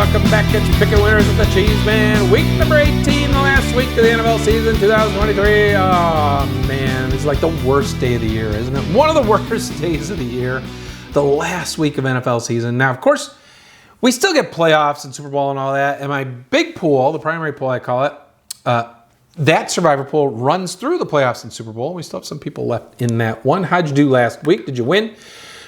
Welcome back. It's Picking Winners with the Cheezeman. Week number 18, the last week of the NFL season 2023. Oh, man. It's like the worst day of the year, isn't it? One of the worst days of the year. The last week of NFL season. Now, of course, we still get playoffs and Super Bowl and all that. And my big pool, the primary pool I call it, that Survivor pool runs through the playoffs and Super Bowl. We still have some people left in that one. How'd you do last week? Did you win?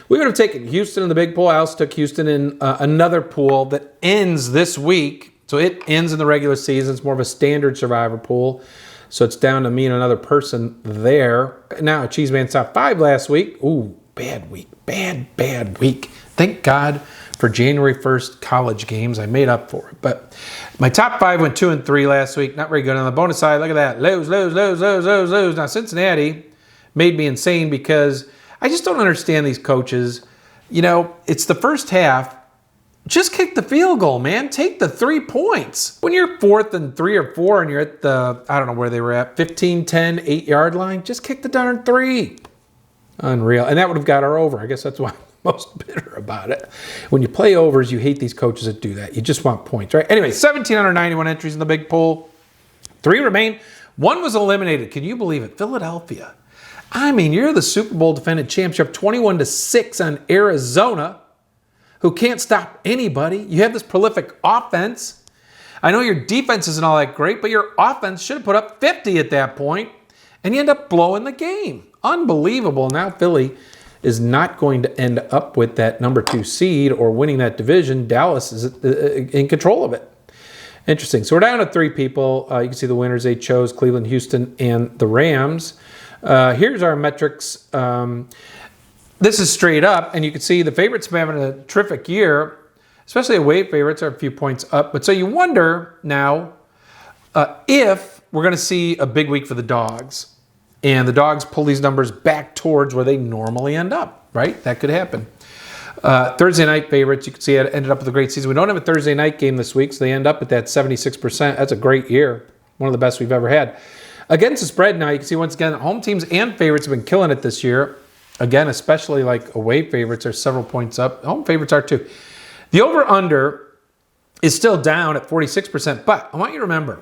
We would have taken Houston in the big pool. I also took Houston in another pool that ends this week. So it ends in the regular season. It's more of a standard Survivor pool. So it's down to me and another person there. Now, Cheezeman's top 5 last week. Ooh, bad week. Bad week. Thank God for January 1st college games. I made up for it. But my top 5 went 2 and 3 last week. Not very good. On the bonus side, look at that. Lose. Now, Cincinnati made me insane because I just don't understand these coaches. You know, it's the first half. Just kick the field goal, man. Take the 3 points. When you're 4th and 3 or 4 and you're at the, I don't know where they were at, 15, 10, 8-yard line, just kick the darn 3. Unreal. And that would have got our over. I guess that's why I'm most bitter about it. When you play overs, you hate these coaches that do that. You just want points, right? Anyway, 1,791 entries in the big pool. 3 remain. 1 was eliminated. Can you believe it? Philadelphia. I mean, you're the Super Bowl defending champs. You're up 21-6 on Arizona, who can't stop anybody. You have this prolific offense. I know your defense isn't all that great, but your offense should have put up 50 at that point, and you end up blowing the game. Unbelievable. Now Philly is not going to end up with that number 2 seed or winning that division. Dallas is in control of it. Interesting. So we're down to 3 people. You can see the winners. They chose Cleveland, Houston, and the Rams. Here's our metrics. This is straight up, and you can see the favorites have been having a terrific year, especially away favorites are a few points up. But so you wonder now if we're going to see a big week for the dogs, and the dogs pull these numbers back towards where they normally end up, right? That could happen. Thursday night favorites, you can see it ended up with a great season. We don't have a Thursday night game this week, so they end up at that 76%. That's a great year, one of the best we've ever had. Against the spread now, you can see once again, home teams and favorites have been killing it this year. Again, especially like away favorites are several points up. Home favorites are too. The over-under is still down at 46%, but I want you to remember,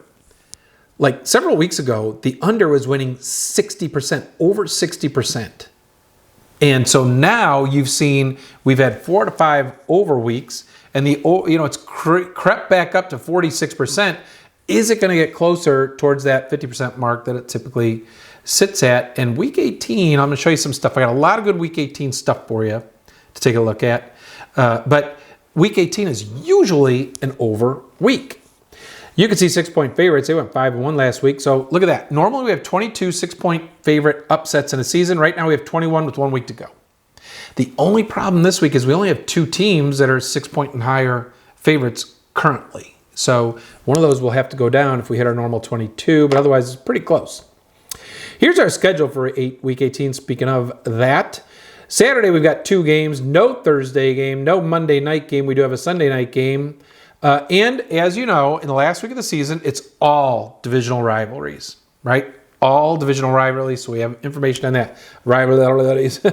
like several weeks ago, the under was winning 60%, over 60%. And so now you've seen, we've had 4 to 5 over weeks, and it's crept back up to 46%. Is it going to get closer towards that 50% mark that it typically sits at? And week 18, I'm going to show you some stuff. I got a lot of good week 18 stuff for you to take a look at. But week 18 is usually an over week. You can see 6-point favorites. They went 5-1 last week. So look at that. Normally we have 22 6-point favorite upsets in a season. Right now we have 21 with 1 week to go. The only problem this week is we only have 2 teams that are 6-point and higher favorites currently. So one of those will have to go down if we hit our normal 22, but otherwise it's pretty close. Here's our schedule for week 18. Speaking of that, Saturday we've got 2 games, no Thursday game, no Monday night game. We do have a Sunday night game. And as you know, in the last week of the season, it's all divisional rivalries, right? All divisional rivalries. So we have information on that. Rivalries. You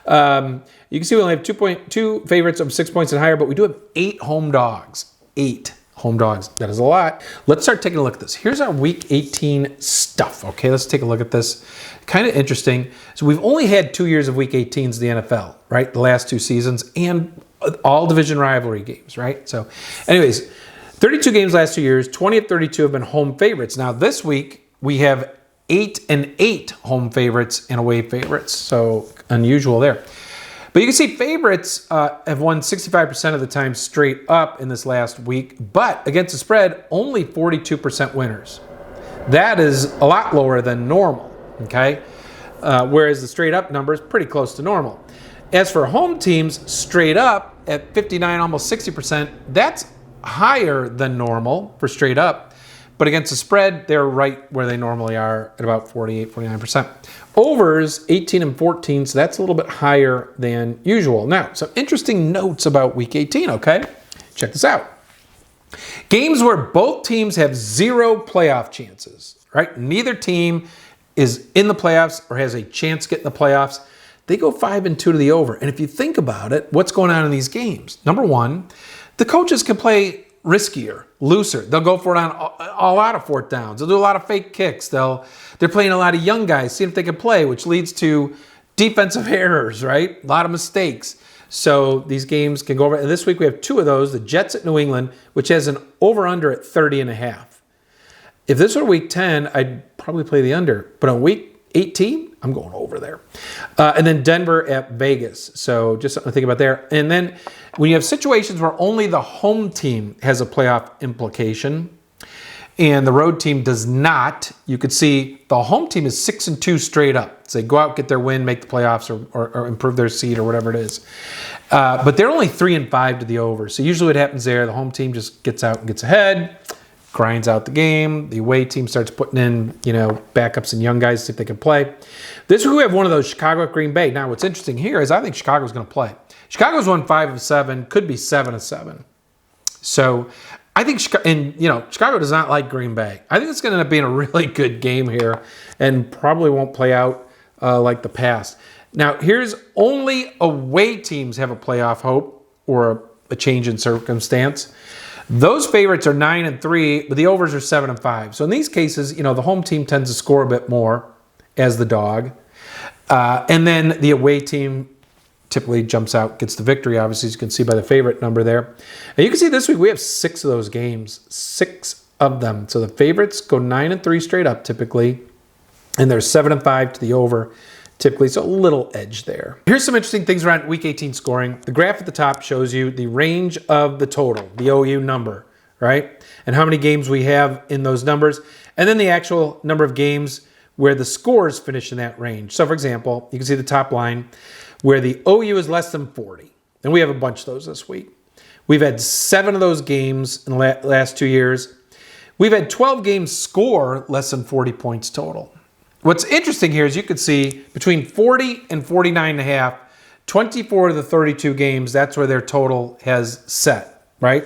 can see we only have 2 favorites of 6 points and higher, but we do have 8 home dogs. 8 home dogs. That is a lot. Let's start taking a look at this. Here's our week 18 stuff. Okay, let's take a look at this. Kind of interesting. So we've only had 2 years of week 18s in the NFL, right? The last 2 seasons and all division rivalry games, right? So anyways, 32 games last 2 years, 20 of 32 have been home favorites. Now this week we have 8 and 8 home favorites and away favorites. So unusual there. But you can see favorites have won 65% of the time straight up in this last week, but against the spread, only 42% winners. That is a lot lower than normal, okay? Whereas the straight up number is pretty close to normal. As for home teams, straight up at 59, almost 60%, that's higher than normal for straight up. But against the spread, they're right where they normally are at about 48, 49%. Overs, 18 and 14, so that's a little bit higher than usual. Now, some interesting notes about week 18, okay? Check this out. Games where both teams have 0 playoff chances, right? Neither team is in the playoffs or has a chance to get in the playoffs. They go 5-2 to the over. And if you think about it, what's going on in these games? Number one, the coaches can play riskier, looser. They'll go for it on a lot of fourth downs. They'll do a lot of fake kicks. They're playing a lot of young guys, seeing if they can play, which leads to defensive errors, right? A lot of mistakes. So these games can go over. And this week we have 2 of those. The Jets at New England, which has an over-under at 30.5. If this were week 10, I'd probably play the under. But on week 18, I'm going over there. And then Denver at Vegas. So just something to think about there. And then when you have situations where only the home team has a playoff implication and the road team does not, you could see the home team is 6-2 straight up. So they go out, get their win, make the playoffs or improve their seed or whatever it is. But they're only 3-5 to the over. So usually what happens there, the home team just gets out and gets ahead, grinds out the game. The away team starts putting in, backups and young guys to see if they can play. This week we have one of those, Chicago at Green Bay. Now what's interesting here is I think Chicago's going to play. Chicago's won 5 of 7, could be 7 of 7. So I think, Chicago does not like Green Bay. I think it's going to end up being a really good game here and probably won't play out like the past. Now here's only away teams have a playoff hope or a change in circumstance. Those favorites are 9-3, but the overs are 7-5. So in these cases, the home team tends to score a bit more as the dog. And then the away team typically jumps out, gets the victory, obviously, as you can see by the favorite number there. And you can see this week we have 6 of those games, 6 of them. So the favorites go 9-3 straight up typically, and they're 7-5 to the over typically, so a little edge there. Here's some interesting things around week 18 scoring. The graph at the top shows you the range of the total, the OU number, right? And how many games we have in those numbers, and then the actual number of games where the scores finish in that range. So for example, you can see the top line where the OU is less than 40. And we have a bunch of those this week. We've had 7 of those games in the last 2 years. We've had 12 games score less than 40 points total. What's interesting here is you can see between 40 and 49.5, 24 of the 32 games, that's where their total has set, right?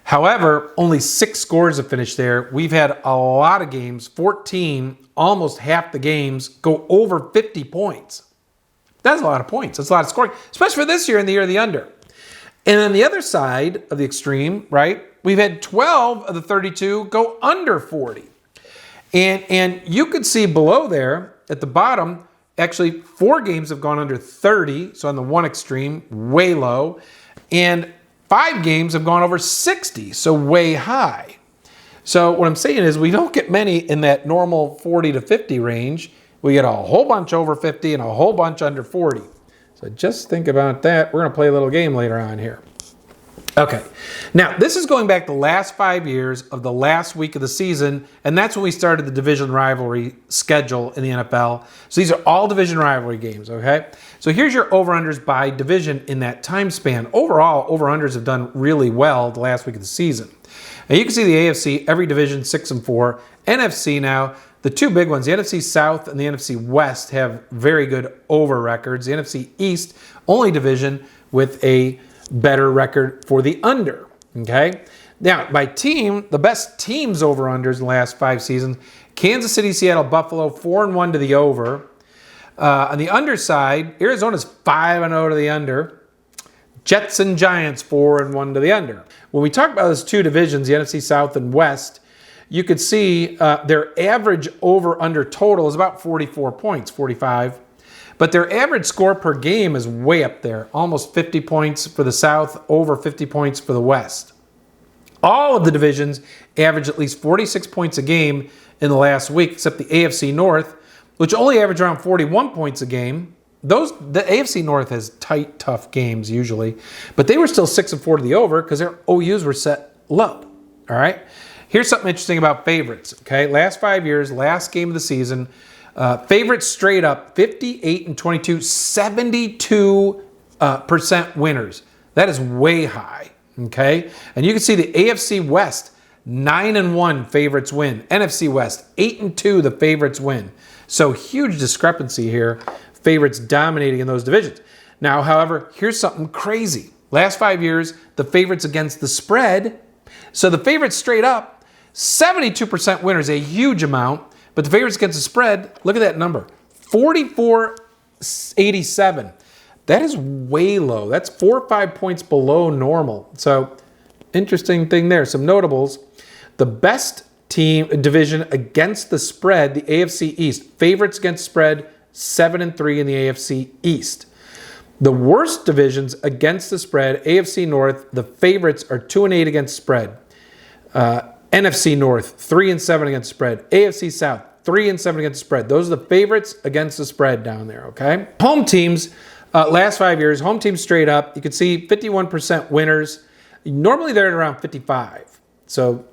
However, only 6 scores have finished there. We've had a lot of games, 14, almost half the games, go over 50 points. That's a lot of points. That's a lot of scoring, especially for this year in the year of the under. And on the other side of the extreme, right, we've had 12 of the 32 go under 40. And you could see below there at the bottom, actually 4 games have gone under 30. So on the one extreme, way low. And 5 games have gone over 60, so way high. So what I'm saying is we don't get many in that normal 40 to 50 range. We get a whole bunch over 50 and a whole bunch under 40. So just think about that. We're going to play a little game later on here. Okay, now this is going back the last 5 years of the last week of the season, and that's when we started the division rivalry schedule in the NFL. So these are all division rivalry games, okay? So here's your over-unders by division in that time span. Overall, over-unders have done really well the last week of the season. Now you can see the AFC, every division 6-4. NFC now, the 2 big ones, the NFC South and the NFC West have very good over records. The NFC East, only division with a better record for the under, okay? Now, by team, the best teams over-unders in the last 5 seasons, Kansas City, Seattle, Buffalo, 4-1 to the over. On the underside, Arizona's 5-0 to the under. Jets and Giants, 4-1 to the under. When we talk about those 2 divisions, the NFC South and West, you could see their average over-under total is about 44 points, 45. But their average score per game is way up there, almost 50 points for the South, over 50 points for the West. All of the divisions average at least 46 points a game in the last week, except the AFC North, which only average around 41 points a game. The AFC North has tight, tough games usually, but they were still 6-4 to the over because their OUs were set low. All right. Here's something interesting about favorites. Okay, last 5 years, last game of the season. Favorites straight up, 58-22, 72% winners. That is way high, okay? And you can see the AFC West, 9-1 favorites win. NFC West, 8-2 the favorites win. So huge discrepancy here, favorites dominating in those divisions. Now, however, here's something crazy. Last 5 years, the favorites against the spread. So the favorites straight up, 72% winners, a huge amount. But the favorites against the spread, look at that number, 44.87. That is way low. That's 4 or 5 points below normal. So interesting thing there. Some notables. The best team division against the spread, the AFC East. Favorites against spread, 7-3 in the AFC East. The worst divisions against the spread, AFC North, the favorites are 2-8 against spread. NFC North, 3-7 against spread. AFC South, 3-7 against the spread. Those are the favorites against the spread down there, okay? Home teams, last 5 years, home teams straight up. You can see 51% winners. Normally they're at around 55. So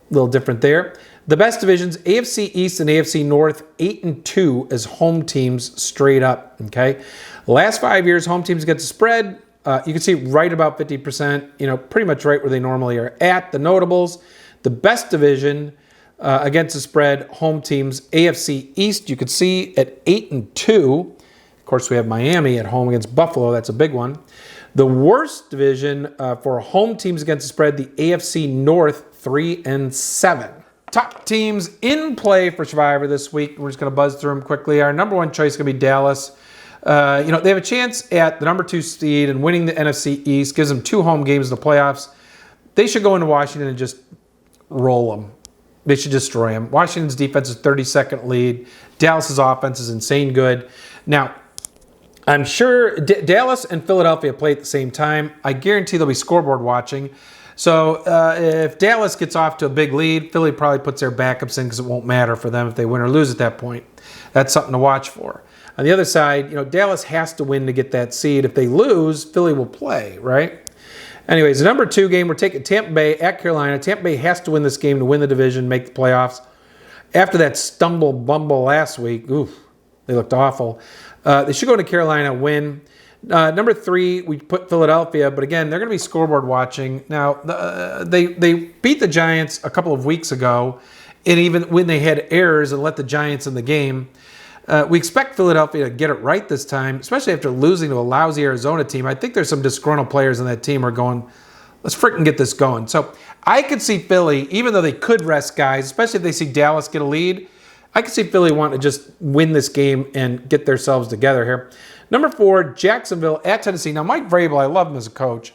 a little different there. The best divisions, AFC East and AFC North, 8-2 as home teams straight up, okay? Last 5 years, home teams against the spread, you can see right about 50%, pretty much right where they normally are at. The notables, the best division against the spread, home teams, AFC East, you can see at 8-2. Of course, we have Miami at home against Buffalo. That's a big one. The worst division for home teams against the spread, the AFC North, 3-7. Top teams in play for Survivor this week. We're just going to buzz through them quickly. Our number one choice is going to be Dallas. They have a chance at the number 2 seed and winning the NFC East. Gives them 2 home games in the playoffs. They should go into Washington and just roll them. They should destroy them. Washington's defense is 32nd lead. Dallas's offense is insane good. Now, I'm sure Dallas and Philadelphia play at the same time. I guarantee they'll be scoreboard watching. So if Dallas gets off to a big lead, Philly probably puts their backups in because it won't matter for them if they win or lose at that point. That's something to watch for. On the other side, Dallas has to win to get that seed. If they lose, Philly will play, right? Anyways, the number 2 game, we're taking Tampa Bay at Carolina. Tampa Bay has to win this game to win the division, make the playoffs. After that bumble last week, they looked awful. They should go to Carolina, win. Number 3, we put Philadelphia, but again, they're going to be scoreboard watching. Now, they beat the Giants a couple of weeks ago, and even when they had errors and let the Giants in the game. We expect Philadelphia to get it right this time, especially after losing to a lousy Arizona team. I think there's some disgruntled players on that team who are going, let's freaking get this going. So I could see Philly, even though they could rest guys, especially if they see Dallas get a lead, I could see Philly wanting to just win this game and get themselves together here. Number 4, Jacksonville at Tennessee. Now, Mike Vrabel, I love him as a coach.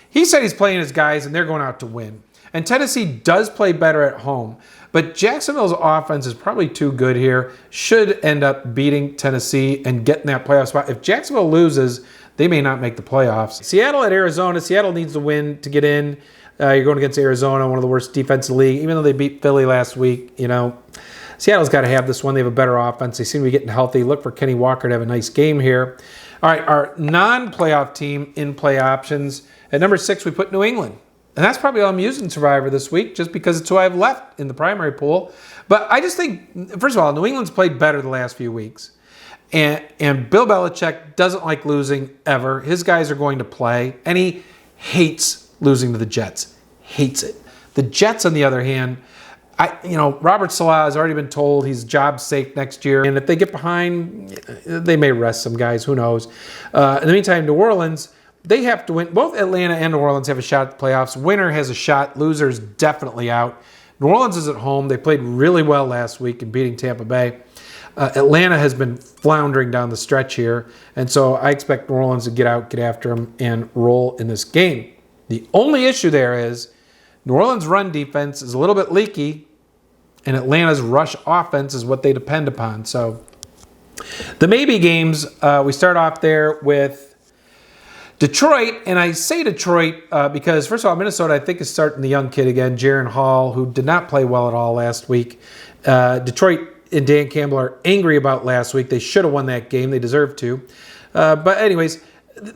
He said he's playing his guys, and they're going out to win. And Tennessee does play better at home. But Jacksonville's offense is probably too good here. Should end up beating Tennessee and getting that playoff spot. If Jacksonville loses, they may not make the playoffs. Seattle at Arizona. Seattle needs to win to get in. You're going against Arizona, one of the worst defenses in the league. Even though they beat Philly last week, Seattle's got to have this one. They have a better offense. They seem to be getting healthy. Look for Kenny Walker to have a nice game here. All right, our non-playoff team in play options. At number 6, we put New England. And that's probably all I'm using Survivor this week, just because it's who I have left in the primary pool. But I just think, first of all, New England's played better the last few weeks. And Bill Belichick doesn't like losing ever. His guys are going to play. And he hates losing to the Jets. Hates it. The Jets, on the other hand, Robert Saleh has already been told he's job safe next year. And if they get behind, they may rest some guys. Who knows? In the meantime, New Orleans, they have to win. Both Atlanta and New Orleans have a shot at the playoffs. Winner has a shot. Loser's definitely out. New Orleans is at home. They played really well last week in beating Tampa Bay. Atlanta has been floundering down the stretch here. And so I expect New Orleans to get out, get after them, and roll in this game. The only issue there is New Orleans' run defense is a little bit leaky, and Atlanta's rush offense is what they depend upon. So the maybe games, we start off there with Detroit, and I say Detroit because, first of all, Minnesota, I think, is starting the young kid again, Jaron Hall, who did not play well at all last week. Detroit and Dan Campbell are angry about last week. They should have won that game. They deserve to. But anyways,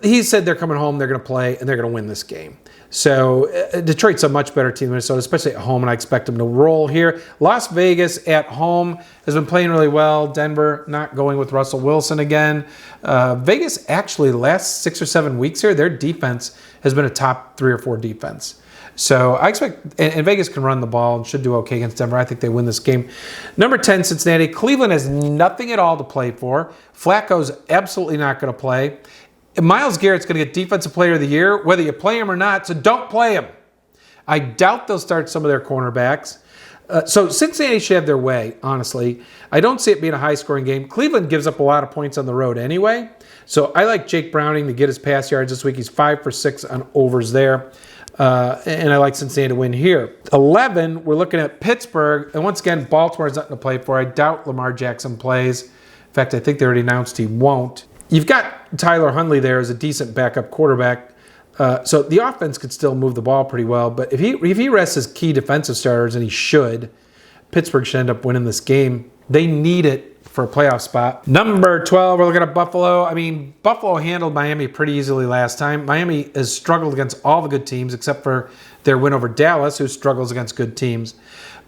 he said they're coming home, they're going to play, and they're going to win this game. So Detroit's a much better team than Minnesota, especially at home, and I expect them to roll here. Las Vegas at home has been playing really well. Denver not going with Russell Wilson again. Vegas actually, the last 6 or 7 weeks here, their defense has been a top 3 or 4 defense. So I expect, and Vegas can run the ball and should do okay against Denver. I think they win this game. Number 10, Cincinnati. Cleveland has nothing at all to play for. Flacco's absolutely not going to play. Myles Garrett's going to get Defensive Player of the Year, whether you play him or not, so don't play him. I doubt they'll start some of their cornerbacks. So Cincinnati should have their way, honestly. I don't see it being a high-scoring game. Cleveland gives up a lot of points on the road anyway. So I like Jake Browning to get his pass yards this week. He's 5 for 6 on overs there. And I like Cincinnati to win here. 11, we're looking at Pittsburgh. And once again, Baltimore's nothing to play for. I doubt Lamar Jackson plays. In fact, I think they already announced he won't. You've got Tyler Huntley there as a decent backup quarterback. So the offense could still move the ball pretty well. But if he rests his key defensive starters, and he should, Pittsburgh should end up winning this game. They need it for a playoff spot. Number 12, we're looking at Buffalo. I mean, Buffalo handled Miami pretty easily last time. Miami has struggled against all the good teams except for their win over Dallas, who struggles against good teams.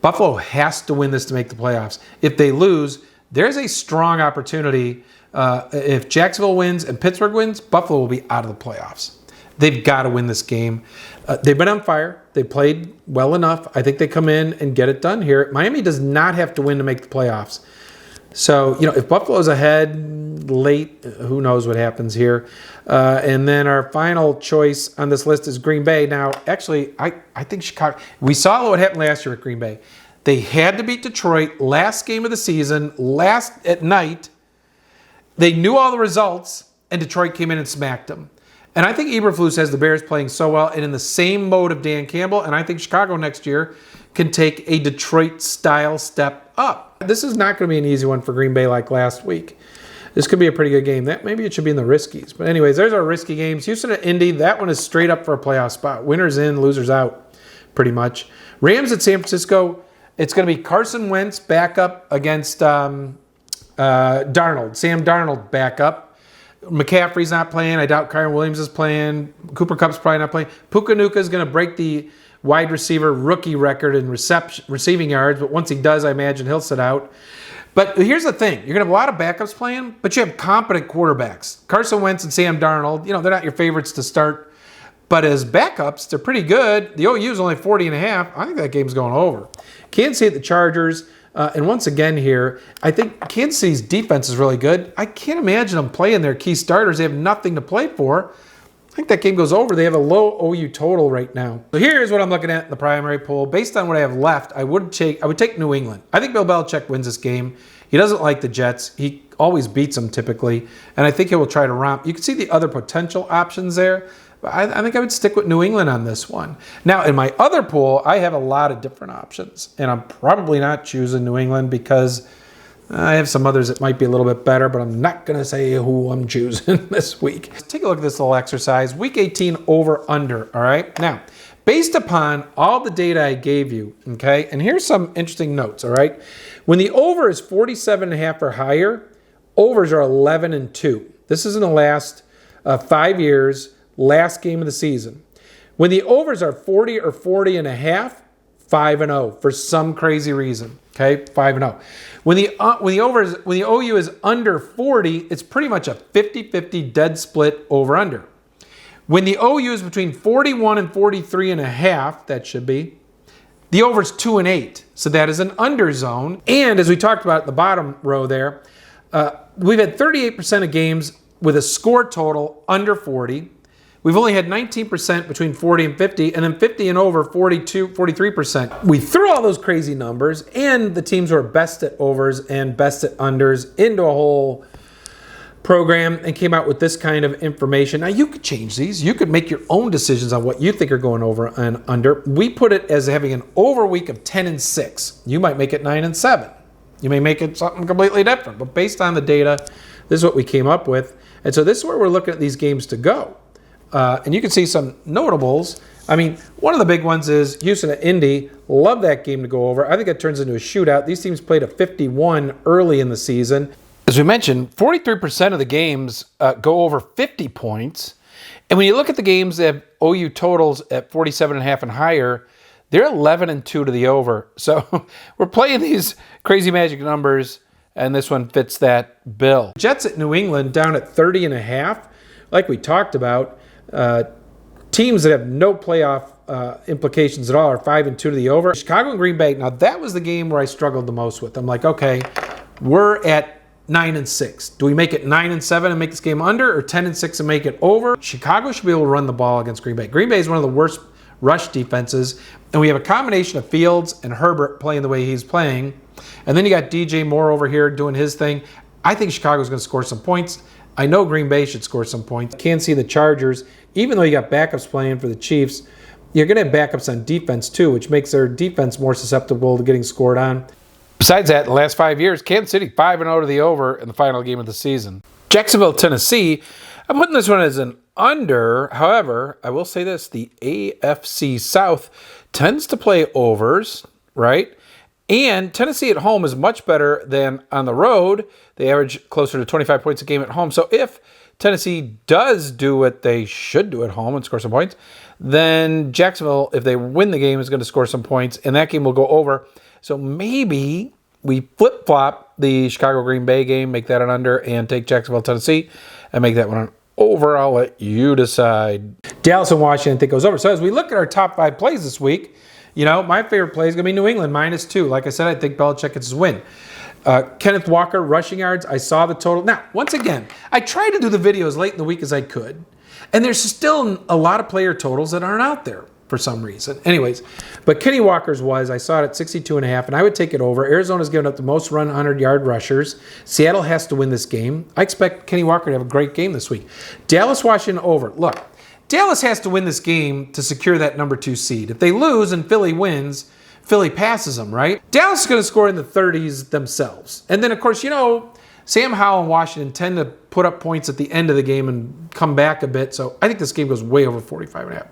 Buffalo has to win this to make the playoffs. If they lose, there's a strong opportunity. If Jacksonville wins and Pittsburgh wins, Buffalo will be out of the playoffs. They've got to win this game. They've been on fire. They played well enough. I think they come in and get it done here. Miami does not have to win to make the playoffs. So, if Buffalo's ahead late, who knows what happens here. And then our final choice on this list is Green Bay. Now, actually, I think Chicago, we saw what happened last year with Green Bay. They had to beat Detroit last game of the season, last at night. They knew all the results, and Detroit came in and smacked them. And I think Eberflus has the Bears playing so well and in the same mode of Dan Campbell, and I think Chicago next year can take a Detroit-style step up. This is not going to be an easy one for Green Bay like last week. This could be a pretty good game. Maybe it should be in the riskies. But anyways, there's our risky games. Houston at Indy, that one is straight up for a playoff spot. Winners in, losers out, pretty much. Rams at San Francisco, it's going to be Carson Wentz back up against Darnold. Sam Darnold back up. McCaffrey's not playing. I doubt Kyron Williams is playing. Cooper Kupp's probably not playing. Puka Nacua is going to break the wide receiver rookie record in receiving yards, but once he does, I imagine he'll sit out. But here's the thing. You're going to have a lot of backups playing, but you have competent quarterbacks. Carson Wentz and Sam Darnold, they're not your favorites to start, but as backups, they're pretty good. The OU is only 40.5. I think that game's going over. Kansas City at the Chargers. And once again here, I think Kansas City's defense is really good. I can't imagine them playing their key starters. They have nothing to play for. I think that game goes over. They have a low OU total right now. So here's what I'm looking at in the primary poll. Based on what I have left, I would take New England. I think Bill Belichick wins this game. He doesn't like the Jets. He always beats them typically. And I think he will try to romp. You can see the other potential options there. I think I would stick with New England on this one. Now, in my other pool, I have a lot of different options. And I'm probably not choosing New England because I have some others that might be a little bit better, but I'm not going to say who I'm choosing this week. Let's take a look at this little exercise. Week 18 over under, all right? Now, based upon all the data I gave you, okay, and here's some interesting notes, all right? When the over is 47.5 or higher, overs are 11-2. This is in the last 5 years. Last game of the season. When the overs are 40 or 40.5, 5-0 for some crazy reason. Okay, 5-0. When the OU is under 40, it's pretty much a 50-50 dead split over under. When the OU is between 41 and 43.5, that should be, the over is 2-8. So that is an under zone. And as we talked about at the bottom row there, we've had 38% of games with a score total under 40. We've only had 19% between 40 and 50, and then 50 and over, 43%. We threw all those crazy numbers and the teams who are best at overs and best at unders into a whole program and came out with this kind of information. Now, you could change these. You could make your own decisions on what you think are going over and under. We put it as having an over week of 10-6. You might make it 9-7. You may make it something completely different. But based on the data, this is what we came up with. And so this is where we're looking at these games to go. And you can see some notables. I mean, one of the big ones is Houston at Indy. Love that game to go over. I think it turns into a shootout. These teams played a 51 early in the season. As we mentioned, 43% of the games go over 50 points. And when you look at the games that have OU totals at 47.5 and higher, they're 11-2 to the over. So we're playing these crazy magic numbers, and this one fits that bill. Jets at New England down at 30.5. Like we talked about, teams that have no playoff implications at all are 5-2 to the over. Chicago and Green Bay, now that was the game where I struggled the most with. I'm like, okay, we're at 9-6. Do we make it 9-7 and make this game under, or 10-6 and make it over? Chicago should be able to run the ball against Green Bay. Green Bay is one of the worst rush defenses, and we have a combination of Fields and Herbert playing the way he's playing. And then you got DJ Moore over here doing his thing. I think Chicago's going to score some points. I know Green Bay should score some points. Can't see the Chargers, even though you got backups playing for the Chiefs. you're going to have backups on defense too, which makes their defense more susceptible to getting scored on. Besides that, in the last 5 years, Kansas City 5-0 to the over in the final game of the season. Jacksonville, Tennessee, I'm putting this one as an under. However, I will say this, the AFC South tends to play overs, right? And Tennessee at home is much better than on the road. They average closer to 25 points a game at home. So if Tennessee does do what they should do at home and score some points, then Jacksonville, if they win the game, is going to score some points, and that game will go over. So maybe we flip-flop the Chicago-Green Bay game, make that an under, and take Jacksonville, Tennessee, and make that one an over. I'll let you decide. Dallas and Washington, I think, goes over. So as we look at our top 5 plays this week, my favorite play is going to be New England, -2. Like I said, I think Belichick gets his win. Kenneth Walker, rushing yards, I saw the total. Now, once again, I try to do the video as late in the week as I could, and there's still a lot of player totals that aren't out there for some reason. Anyways, but Kenny Walker's I saw it at 62.5, and I would take it over. Arizona's given up the most run 100-yard rushers. Seattle has to win this game. I expect Kenny Walker to have a great game this week. Dallas, Washington, over. Look, Dallas has to win this game to secure that number 2 seed. If they lose and Philly wins, Philly passes them, right? Dallas is going to score in the 30s themselves. And then, of course, Sam Howell and Washington tend to put up points at the end of the game and come back a bit. So I think this game goes way over 45.5.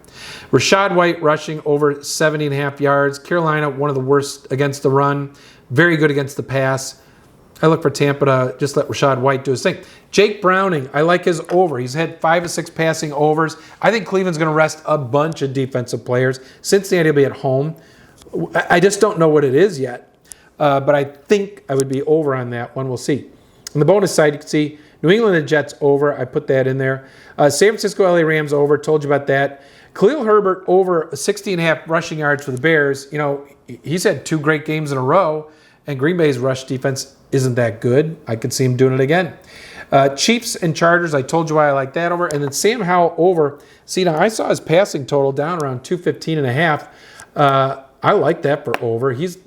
Rachaad White rushing over 70.5 yards. Carolina, one of the worst against the run. Very good against the pass. I look for Tampa to just let Rachaad White do his thing. Jake Browning, I like his over. He's had 5 of 6 passing overs. I think Cleveland's going to rest a bunch of defensive players. Cincinnati will be at home. I just don't know what it is yet. But I think I would be over on that one. We'll see. On the bonus side, you can see New England and Jets over. I put that in there. San Francisco, LA Rams over. Told you about that. Khalil Herbert over 60.5 rushing yards for the Bears. He's had 2 great games in a row, and Green Bay's rush defense isn't that good. I could see him doing it again. Chiefs and Chargers, I told you why I like that over. And then Sam Howell over. See, now I saw his passing total down around 215.5. I like that for over. He's,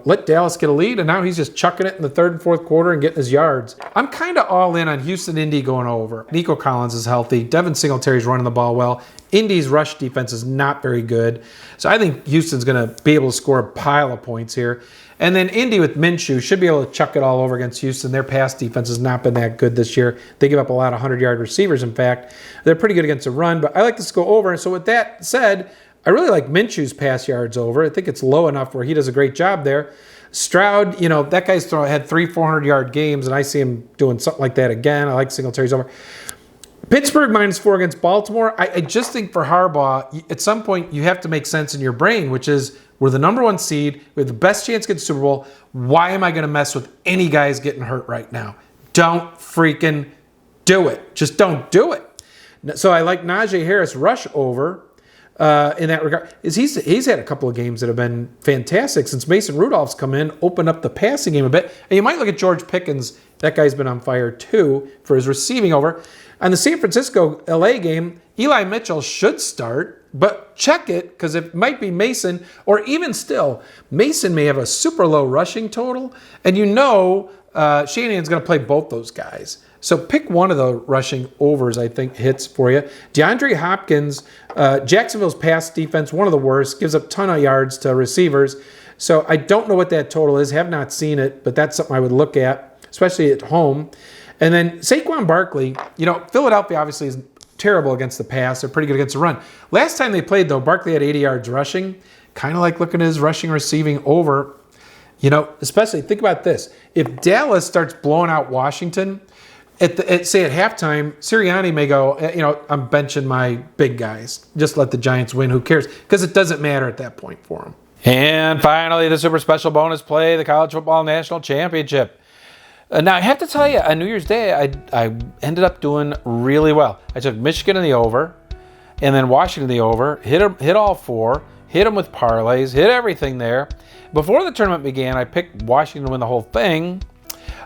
let Dallas get a lead, and now he's just chucking it in the 3rd and 4th quarter and getting his yards. I'm kind of all in on Houston, Indy going over. Nico Collins is healthy. Devin Singletary's running the ball well. Indy's rush defense is not very good. So I think Houston's going to be able to score a pile of points here. And then Indy with Minshew should be able to chuck it all over against Houston. Their pass defense has not been that good this year. They give up a lot of 100-yard receivers, in fact. They're pretty good against the run, but I like this to go over. And so with that said, I really like Minshew's pass yards over. I think it's low enough where he does a great job there. Stroud, that guy's had 3 400-yard games, and I see him doing something like that again. I like Singletary's over. Pittsburgh -4 against Baltimore. I just think for Harbaugh, at some point you have to make sense in your brain, which is we're the number 1 seed. We have the best chance to get the Super Bowl. Why am I going to mess with any guys getting hurt right now? Don't freaking do it. Just don't do it. So I like Najee Harris rush over. In that regard, he's had a couple of games that have been fantastic since Mason Rudolph's come in, opened up the passing game a bit. And you might look at George Pickens. That guy's been on fire too for his receiving over. On the San Francisco-LA game, Eli Mitchell should start, but check it because it might be Mason, or even still, Mason may have a super low rushing total, and Shanahan's going to play both those guys. So pick one of the rushing overs, I think, hits for you. DeAndre Hopkins, Jacksonville's pass defense, one of the worst, gives up a ton of yards to receivers. So I don't know what that total is, have not seen it, but that's something I would look at, especially at home. And then Saquon Barkley, Philadelphia obviously is terrible against the pass. They're pretty good against the run. Last time they played, though, Barkley had 80 yards rushing. Kind of like looking at his rushing receiving over. Especially, think about this. If Dallas starts blowing out Washington, say at halftime, Sirianni may go, I'm benching my big guys. Just let the Giants win. Who cares? Because it doesn't matter at that point for them. And finally, the super special bonus play, the College Football National Championship. Now, I have to tell you, on New Year's Day, I ended up doing really well. I took Michigan in the over, and then Washington in the over, hit all 4, hit them with parlays, hit everything there. Before the tournament began, I picked Washington to win the whole thing.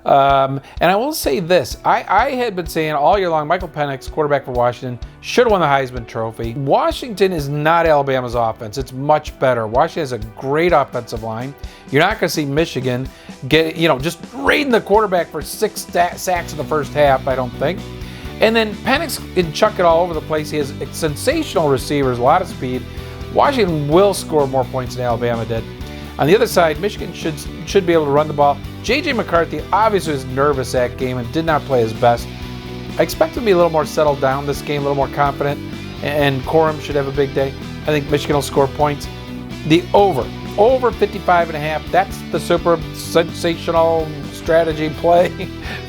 And I will say this. I had been saying all year long, Michael Penix, quarterback for Washington, should have won the Heisman Trophy. Washington is not Alabama's offense. It's much better. Washington has a great offensive line. You're not going to see Michigan get, just raiding the quarterback for 6 sacks in the first half, I don't think. And then Penix can chuck it all over the place. He has sensational receivers, a lot of speed. Washington will score more points than Alabama did. On the other side, Michigan should be able to run the ball. J.J. McCarthy obviously was nervous that game and did not play his best. I expect him to be a little more settled down this game, a little more confident, and Corum should have a big day. I think Michigan will score points. The over 55.5, that's the super sensational strategy play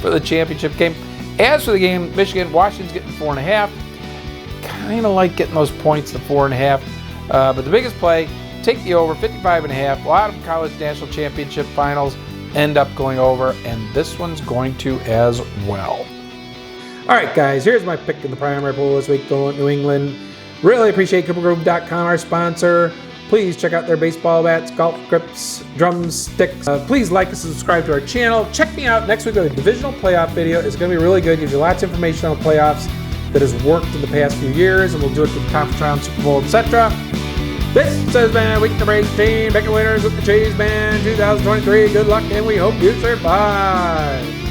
for the championship game. As for the game, Michigan, Washington's getting 4.5. Kind of like getting those points to 4.5. But the biggest play, take the over 55.5. A lot of college national championship finals end up going over, and this one's going to as well. All right, guys, here's my pick in the primary poll this week, going New England. Really appreciate CoopperGroup.com, our sponsor. Please check out their baseball bats, golf grips, drumsticks. Please like and subscribe to our channel. Check me out next week with a divisional playoff video. It's going to be really good. Gives you lots of information on the playoffs that has worked in the past few years, and we'll do it for the conference round, Super Bowl, etc. This has been week number 18. Pick winners with the Cheezeman 2023. Good luck, and we hope you survive.